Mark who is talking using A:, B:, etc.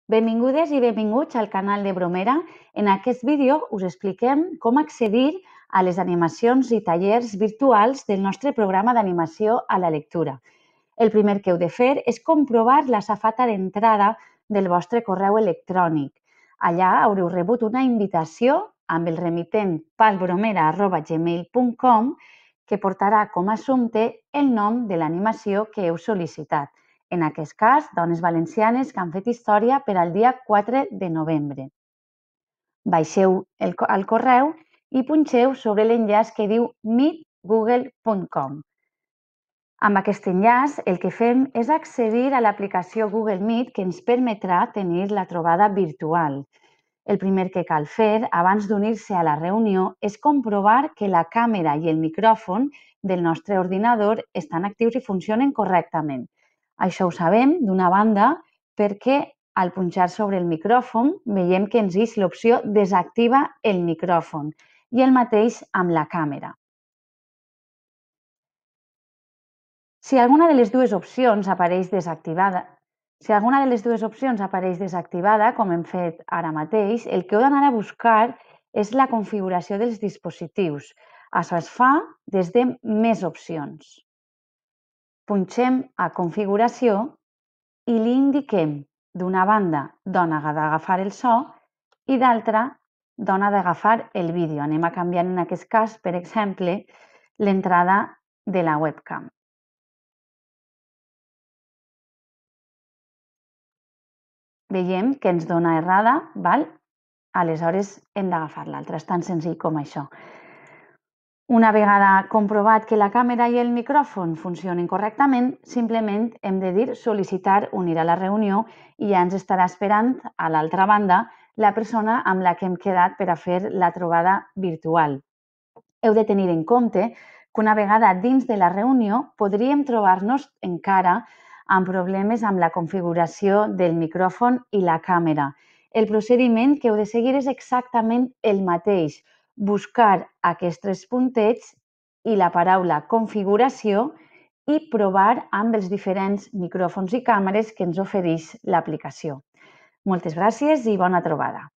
A: Benvingudes i benvinguts al canal de Bromera. En aquest vídeo us expliquem com accedir a les animacions i tallers virtuals del nostre programa d'animació a la lectura. El primer que heu de fer és comprovar la safata d'entrada del vostre correu electrònic. Allà haureu rebut una invitació amb el remitent palbromera@gmail.com que portarà com a assumpte el nom de l'animació que heu sol·licitat. En aquest cas, dones valencianes que han fet història per al dia 4 de novembre. Baixeu al correu i punxeu sobre l'enllaç que diu meetgoogle.com. Amb aquest enllaç, el que fem és accedir a l'aplicació Google Meet que ens permetrà tenir la trobada virtual. El primer que cal fer abans d'unir-se a la reunió és comprovar que la càmera i el micròfon del nostre ordinador estan actius i funcionen correctament. Això ho sabem, d'una banda, perquè al punxar sobre el micròfon veiem que ens ix l'opció desactiva el micròfon i el mateix amb la càmera. Si alguna de les dues opcions apareix desactivada, com hem fet ara mateix, el que heu d'anar a buscar és la configuració dels dispositius. Això es fa des de Més opcions. Punxem a Configuració i li indiquem, d'una banda, d'on ha d'agafar el so i d'altra, d'on ha d'agafar el vídeo. Anem a canviar en aquest cas, per exemple, l'entrada de la webcam. Veiem que ens dona errada, val? Aleshores hem d'agafar l'altra, és tan senzill com això. Una vegada comprovat que la càmera i el micròfon funcionen correctament, simplement hem de dir sol·licitar unir a la reunió i ja ens estarà esperant a l'altra banda la persona amb la que hem quedat per a fer la trobada virtual. Heu de tenir en compte que una vegada dins de la reunió podríem trobar-nos encara amb problemes amb la configuració del micròfon i la càmera. El procediment que heu de seguir és exactament el mateix: buscar aquests tres puntets i la paraula configuració i provar amb els diferents micròfons i càmeres que ens ofereix l'aplicació. Moltes gràcies i bona trobada.